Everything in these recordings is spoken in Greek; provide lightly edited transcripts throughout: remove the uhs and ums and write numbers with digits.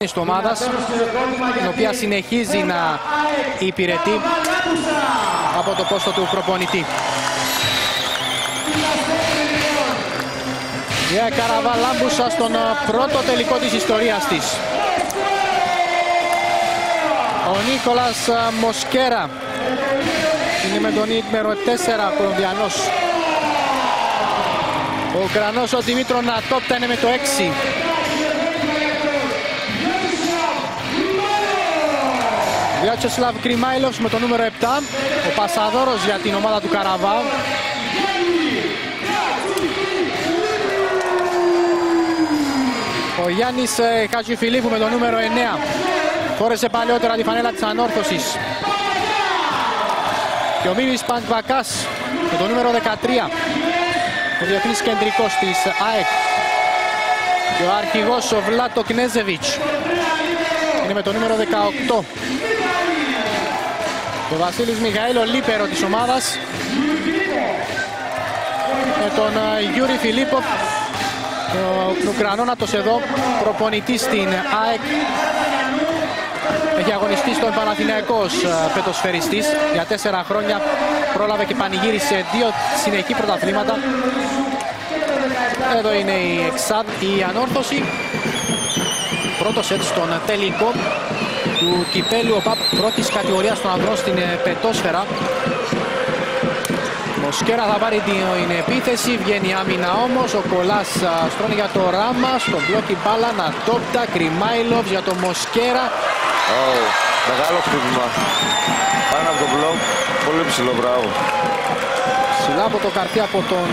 της ομάδας, την οποία συνεχίζει να υπηρετεί από το πόστο του προπονητή. Η Καραβά Λάμπουσα στον πρώτο τελικό της ιστορίας της. Ο Νίκολας Μοσκέρα είναι με τον νούμερο 4 Κολομβιανός. Ο Ουκρανός ο Δημήτρο Νατόπτα είναι με το 6. Βιάτσεσλαβ Κριμάιλοφς με το νούμερο 7. Ο Πασαδόρος για την ομάδα του Καραβά. Ο Γιάννης Χατζηφιλίππου με το νούμερο 9. Φόρεσε παλαιότερα τη φανέλα της Ανόρθωσης. Και ο Μίμης Παντβακάς με το νούμερο 13. Ο διεθνής κεντρικός της ΑΕΚ. Και ο αρχηγός ο Βλάτο Κνέζεβιτς είναι με το νούμερο 18. Ο Βασίλης Μιχαήλ, ο λίπερο της ομάδας, με τον Γιούρι Φιλίπποφ, ο Ουκρανόνατος εδώ, προπονητής στην ΑΕΚ. Έχει αγωνιστεί στον Παναθηναϊκός πετοσφαιριστής για 4 χρόνια. Πρόλαβε και πανηγύρισε 2 συνεχή πρωταθλήματα. Εδώ είναι η Ανόρθωση. Πρώτο σετ στον τελικό του κυπέλου ΟΠΑΠ πρώτης κατηγορίας των ανδρών στην πετόσφαιρα. Μοσκέρα θα πάρει την επίθεση, βγαίνει η άμυνα όμως. Ο Κολάς στρώνει για το Ράμα, στο μπλοκ η μπάλα, Νατόπτα, Κριμάιλοφς για το Μοσκέρα. Μεγάλο χτύπημα πάνω από το μπλοκ, πολύ ψηλό, μπράβο. Ψηλά από το καρφί από τον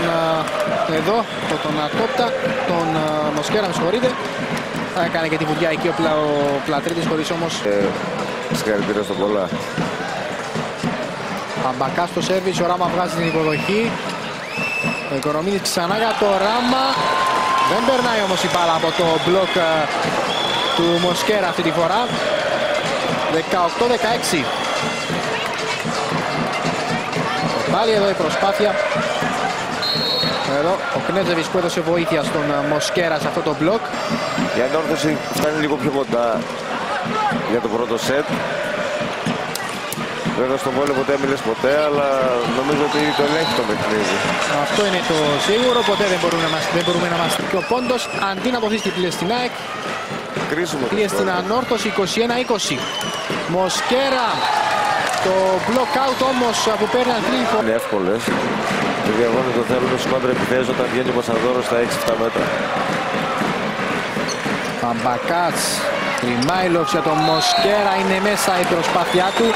εδώ, από τον Νατόπτα, τον Μοσκέρα, με συγχωρείτε. Θα έκανε και τη βουδιά εκεί ο Πλατρίτης, χωρίς όμως. Συγχαρητήρια στον Κολά. Αμπακά στο σέρβις, ο Ράμα βγάζει την υποδοχή. Ο Οικονομίδης ξανά για το Ράμα. Δεν περνάει όμως η μπάλα από το μπλοκ του Μοσκέρα αυτή τη φορά. 18-16. Πάλι εδώ η προσπάθεια. Εδώ ο Κνέτζεβιτς που έδωσε βοήθεια στον Μοσκέρα σε αυτό το μπλοκ. Η Ανόρθωση φτάνει λίγο πιο κοντά για το πρώτο σετ. Βέβαια στο βόλεϊ ποτέ μιλες ποτέ, αλλά νομίζω ότι το ελέγχει το παιχνίδι. Αυτό είναι το σίγουρο, ποτέ δεν μπορούμε να μας πει ο πόντος. Αντί να αποθήσει την πλήρες στην ΑΕΚ, πλήρες στην Ανόρθωση 21-20. Μοσκέρα, το block out όμως που παίρνει αντλήφο. Είναι εύκολες. Οι διαγώνες το θέλουν σημαντικά επιθέσεις όταν βγαίνει ο Πασαδόρος στα 6-7 μέτρα. Παμπακάς, Κριμάιλοφς για τον Μοσκέρα, είναι μέσα η προσπάθειά του.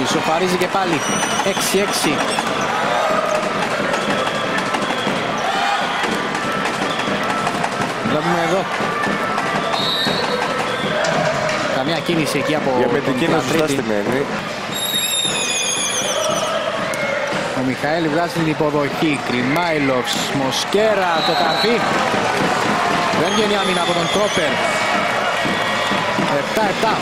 Ισοφαρίζει και πάλι 6-6. Βλέπουμε εδώ καμιά κίνηση εκεί από για μετική είναι σωστά στημένη. Ο Μιχαήλ βγάζει την υποδοχή. Κριμάιλοφς, Μοσκέρα, το καρφί. Δεν βγαίνει άμυνα από τον Τρόπερ. 7-7.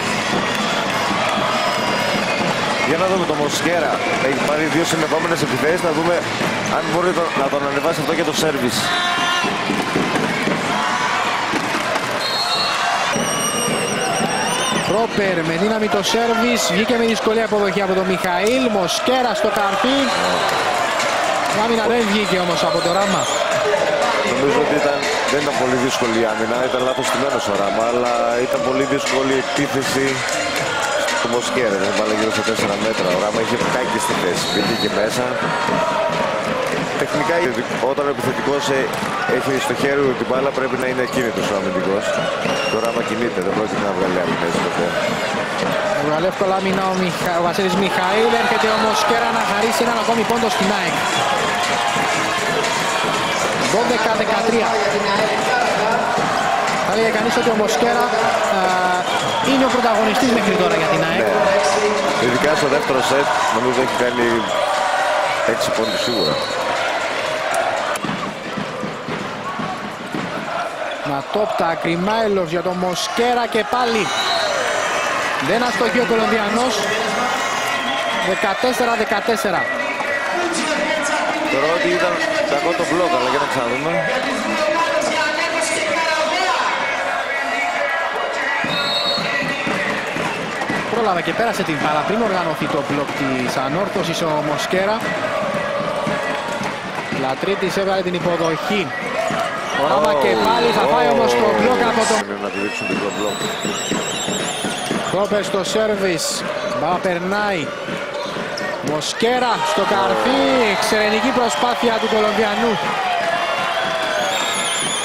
Για να δούμε το Μοσκέρα. Έχει πάρει 2 συνεπόμενες επιθέσεις. Να δούμε αν μπορεί να τον ανεβάσει αυτό και το σέρβις. Τρόπερ με δύναμη το σέρβις. Βγήκε με δυσκολία αποδοχή από τον Μιχαήλ. Μοσκέρα στο καρφί. Η άμυνα δεν βγήκε όμως από το Ράμα. Νομίζω ότι δεν ήταν πολύ δύσκολη η άμυνα. Ήταν λάθος στημένος ο Ράμα, αλλά ήταν πολύ δύσκολη η επίθεση του Μοσκέρα. Δεν βάλε γύρω σε 4 μέτρα. Ο Ράμα είχε κάκι στη θέση. Μπήκε μέσα. Τεχνικά όταν ο επιθετικός έχει στο χέρι του την μπάλα πρέπει να είναι ακίνητος ο αμυντικός. Το Ράμα κινείται, δεν πρόκειται να βγάλει άμυνες ποτέ. Βγάλει εύκολα άμυνα ο Βασίλης Μιχαήλ. Έρχεται ο Μοσκέρα να χαρίσει έναν ακόμη πόντο στην ΑΕΚ. 12-13. Θα λέγε κανείς ότι ο Μοσκέρα είναι ο πρωταγωνιστής μέχρι τώρα για την ΑΕΚ. Ναι. Ειδικά στο δεύτερο σετ νομίζω έχει κάνει 6 πόντους σίγουρα. Νατόπτα, Κριμάιλοφς για τον Μοσκέρα και πάλι δεν αστοχεί ο Κολομβιανός. 14-14. Θεωρώ ότι ήταν κακό το μπλοκ, αλλά για να ξαναδούμε. πρόλαβε και πέρασε την μπάλα πριν οργανωθεί το μπλοκ της ανόρθωσης ο Μοσκέρα. Λατρίτης έβγαλε την υποδοχή. Ο Ράμα και πάλι θα πάει όμως το μπλοκ από τον... Να τη δείξουν την μπλοκ. Πρόπερ στο σέρβις. Μπάλα περνάει. Μοσκέρα στο καρφί. Εξαιρετική προσπάθεια του Κολομβιανού.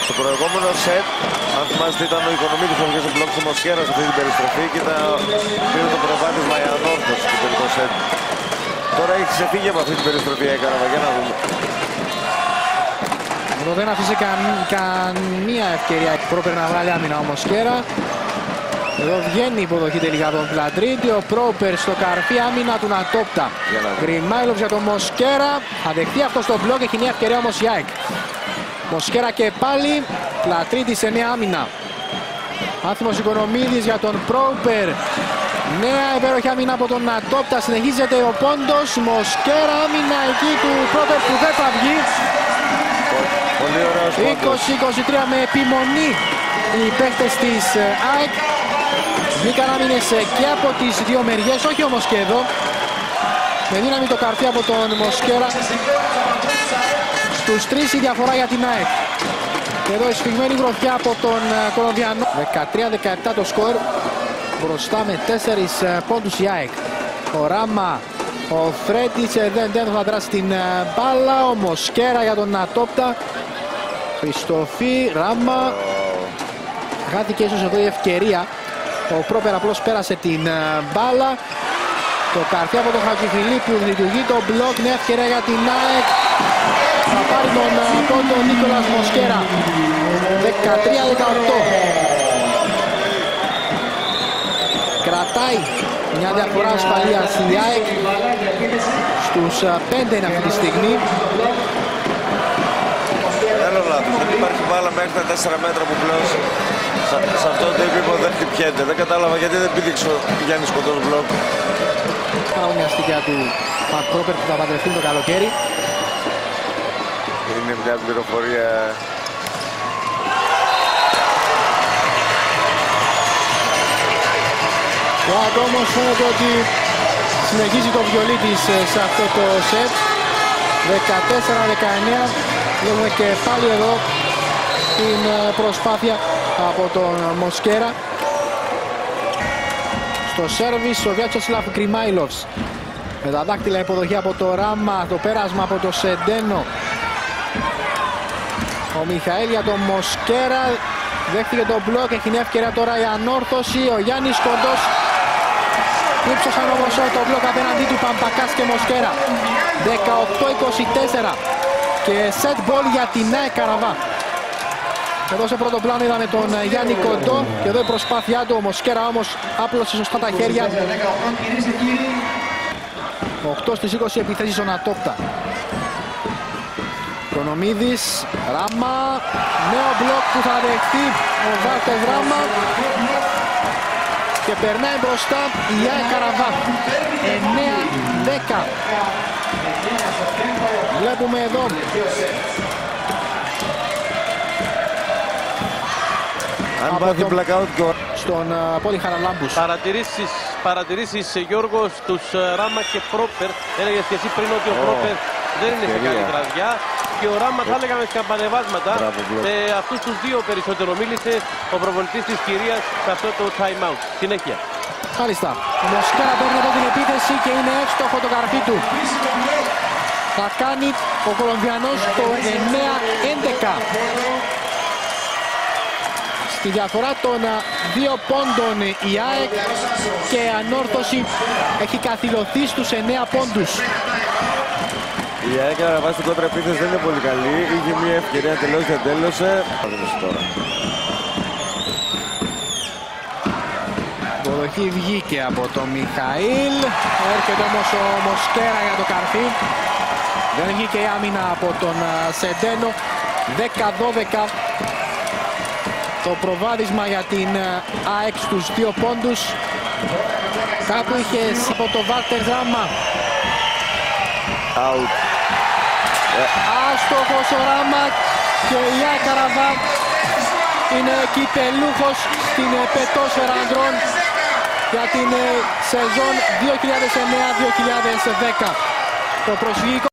Στο προηγούμενο σετ, αν θυμάστε, ήταν ο Οικονομίδης που έπιασε μπλοκ του Μοσκέρα σε αυτή την περιστροφή και πήρε το προβάδισμα η ανόρθωση του τελικό σετ. Τώρα έχει ξεφύγει από αυτή την περιστροφή, έκανα, για να δούμε. Εδώ δεν αφήσε καμία ευκαιρία πρόπερ να βγάλει άμυνα ο Μοσκέρα. Εδώ βγαίνει η υποδοχή τελικά από τον Πλατρίτη. Ο Πρόπερ στο καρφί, άμυνα του Νατόπτα. Γκριμάιλοβς για τον Μοσκέρα. Θα δεχτεί αυτό στο μπλοκ, έχει μια ευκαιρία όμως η ΑΕΚ. Μοσκέρα και πάλι. Πλατρίτη σε νέα άμυνα. Άθιμος Οικονομίδης για τον Πρόπερ. Νέα υπέροχη άμυνα από τον Νατόπτα. Συνεχίζεται ο πόντος. Μοσκέρα, άμυνα εκεί του Πρόπερ που δεν θα βγει. 20-23 με επιμονή οι παίκτες της ΑΕΚ. Βγήκαν άμυνες και από τις δύο μεριές, όχι όμως και εδώ. Με δύναμη το καρφί από τον Μοσκέρα. Στους 3 η διαφορά για την ΑΕΚ. Και εδώ η σφιγμένη γροθιά από τον Κολομβιανό. 13-17 το σκορ. Μπροστά με 4 πόντους η ΑΕΚ. Ο Ράμα, ο Φρέτης δεν θα δράσει την μπάλα. Ο Μοσκέρα για τον Νατόπτα. Χριστοφή, Ράμα. Χάθηκε ίσως εδώ η ευκαιρία. Ο Πρόπερ απλώς πέρασε την μπάλα. Το καρφί από τον Χατζηφιλίππου, λειτουργεί το μπλοκ. Νέα ευκαιρία για την ΑΕΚ. Θα πάρει τον πόντο ο Νίκολας Μοσκέρα. 13-18. Κρατάει μια διαφορά ασφαλείας η ΑΕΚ. Στους 5 είναι αυτή τη στιγμή. Δεν υπάρχει μπάλα μέχρι τα 4 μέτρα που πλέον σε αυτό το επίπεδο δεν χτυπιέται. Δεν κατάλαβα γιατί δεν πήδηξε ο Γιάννης κοντός μπλοκ. Πάρα μια στοιχεία του Μακ Πρόπερ που θα παντρευτεί το καλοκαίρι. Είναι μια πληροφορία. Ο Άκ όμως φαίνεται ότι συνεχίζει το βιολί της σε αυτό το σετ. 14-19. Βλέπουμε και πάλι εδώ την προσπάθεια από τον Μοσκέρα. Στο σέρβις ο Βιάτσεσλαβ Γκριμάιλοβς. Με τα δάκτυλα υποδοχή από το Ράμα, το πέρασμα από το Σεντένο. Ο Μιχαήλ για τον Μοσκέρα. Δέχτηκε τον μπλοκ, έχει μια ευκαιρία τώρα η ανόρθωση. Ο Γιάννης κοντός. Ήψωσαν όμως το μπλοκ απέναντί του Παμπακάς και Μοσκέρα. 18-24. Και set ball για την ΑΕΚ Καραβά. Εδώ σε πρώτο πλάνο είδαμε τον Γιάννη Κοντό. Και εδώ η προσπάθειά του, ο Μοσκέρα όμως άπλωσε σωστά τα χέρια. 8 στις 20 επιθέσεις ο Νατόπτα. Οικονομίδης, Ράμα, νέο μπλοκ που θα δεχτεί ο Βάλτερ Ράμα. Και περνάει μπροστά η ΑΕΚ Καραβά. 9-10. Βλέπουμε εδώ αν πάθει blackout στον Πόλη Χαραλάμπους. Παρατηρήσεις Γιώργο στους Ράμα και Πρόπερ. Έλεγες και εσύ πριν ότι ο Πρόπερ δεν είναι σε καλή βραδιά και ο Ράμα θα έλεγαμε στα καμπανεβάσματα. Με αυτούς τους δύο περισσότερο μίλησε ο προπονητής της κυρίας σε αυτό το time out. Συνέχεια. Μάλιστα. Ο Μοσκέρα παίρνει εδώ την επίθεση και είναι εύστοχο το καρφί του. Θα κάνει ο Κολομβιανός το 9-11. Στη διαφορά των 2 πόντων η ΑΕΚ και η ανόρθωση έχει καθυλωθεί στους 9 πόντους. Η ΑΕΚ να βάζει την κόντρα επίθεση δεν είναι πολύ καλή. Είχε μια ευκαιρία τελώς και τέλωσε. Υποδοχή βγήκε από τον Μιχαήλ. Έρχεται όμως ο Μοσκέρα για το καρφί. Δεν βγήκε η άμυνα από τον Σεντένο. 10-12. Το προβάδισμα για την ΑΕΚ στους 2 πόντους. Κάπου είχε από το Βάλτερ Ράμα. Out. Άστοχος ο Ράμα και η ΑΕΚ Καραβά είναι κυπελούχος στην πετόσφαιρα ανδρών. για την σεζόν 2009-2010. Το προσφυγικό